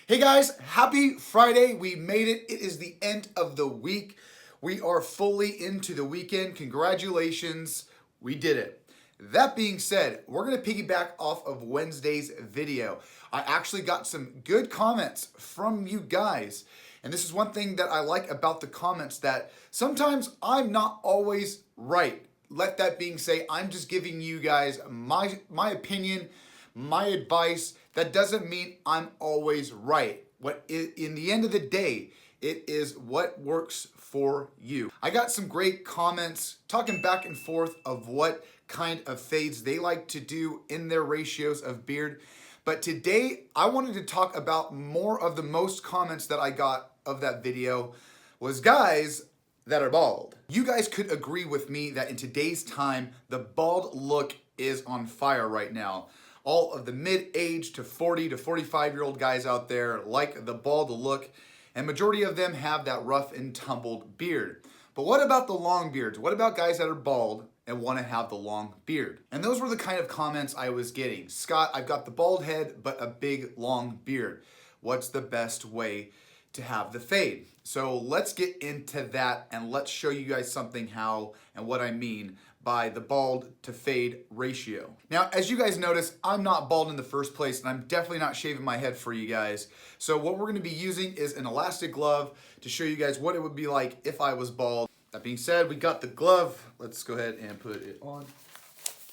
Hey guys, happy Friday. We made it. It is the end of the week. We are fully into the weekend. Congratulations. We did it. That being said, we're going to piggyback off of Wednesday's video. I actually got some good comments from you guys. And this is one thing that I like about the comments, that sometimes I'm not always right. Let that being said, I'm just giving you guys my opinion, my advice. That doesn't mean I'm always right. In the end of the day, it is what works for you. I got some great comments talking back and forth of what kind of fades they like to do in their ratios of beard. But today, I wanted to talk about more of the most comments that I got of that video was guys that are bald. You guys could agree with me that in today's time, the bald look is on fire right now. All of the mid-age to 40 to 45-year-old guys out there like the bald look, and majority of them have that rough and tumbled beard. But what about the long beards? What about guys that are bald and want to have the long beard? And those were the kind of comments I was getting. Scott, I've got the bald head, but a big long beard. What's the best way to have the fade? So let's get into that and let's show you guys something how and what I mean by the bald to fade ratio. Now, as you guys notice, I'm not bald in the first place, and I'm definitely not shaving my head for you guys. So what we're gonna be using is an elastic glove to show you guys what it would be like if I was bald. That being said, we got the glove. Let's go ahead and put it on.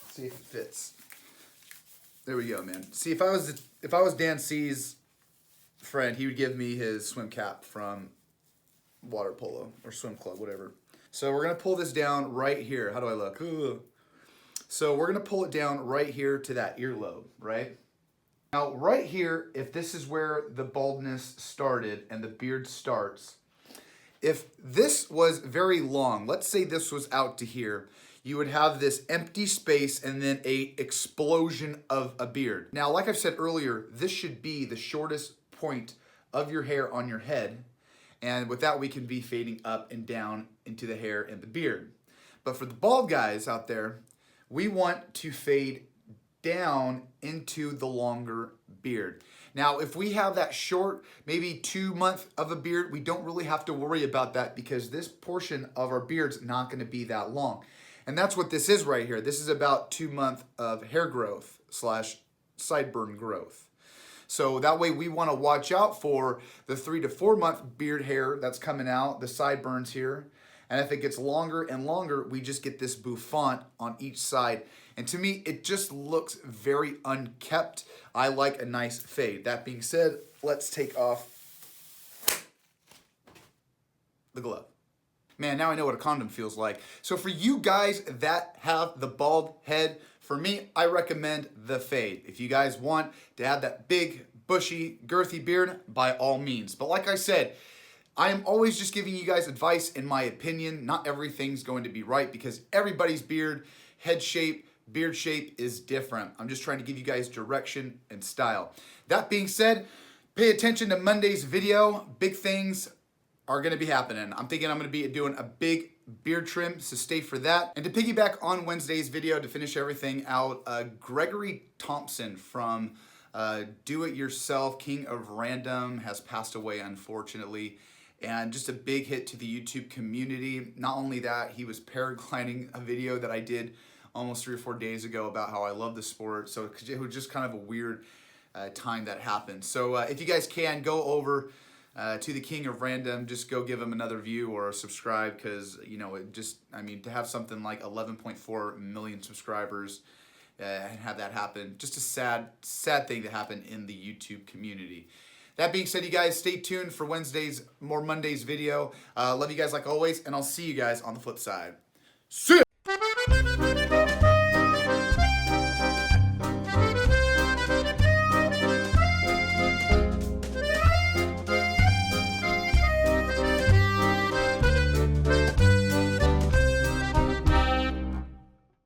See if it fits. There we go, man. See, if I was Dan C's friend, he would give me his swim cap from water polo or swim club, whatever. So we're gonna pull this down right here. How do I look? So we're gonna pull it down right here to that earlobe, right? Now right here, if this is where the baldness started and the beard starts, if this was very long, let's say this was out to here, you would have this empty space and then a explosion of a beard. Now, like I've said earlier, this should be the shortest point of your hair on your head. And with that, we can be fading up and down into the hair and the beard. But for the bald guys out there, we want to fade down into the longer beard. Now, if we have that short, maybe 2 months of a beard, we don't really have to worry about that because this portion of our beard's not gonna be that long. And that's what this is right here. This is about 2 months of hair growth / sideburn growth. So that way we want to watch out for the 3 to 4 month beard hair that's coming out, the sideburns here. And if it gets longer and longer, we just get this bouffant on each side. And to me, it just looks very unkept. I like a nice fade. That being said, let's take off the glove. Man, now I know what a condom feels like. So for you guys that have the bald head, for me, I recommend the fade. If you guys want to have that big, bushy, girthy beard, by all means. But like I said, I am always just giving you guys advice in my opinion. Not everything's going to be right because everybody's beard, head shape, beard shape is different. I'm just trying to give you guys direction and style. That being said, pay attention to Monday's video. Big things are going to be happening. I'm thinking I'm going to be doing a big beard trim, so stay for that. And to piggyback on Wednesday's video to finish everything out, Gregory Thompson from Do It Yourself, King of Random, has passed away unfortunately. And just a big hit to the YouTube community. Not only that, he was paragliding a video that I did almost 3 or 4 days ago about how I love the sport. So it was just kind of a weird time that happened. So if you guys can, go over to the King of Random, just go give him another view or subscribe because, you know, it just, I mean, to have something like 11.4 million subscribers and have that happen, just a sad thing to happen in the YouTube community. That being said, you guys, stay tuned for Monday's video. Love you guys like always, and I'll see you guys on the flip side. See ya!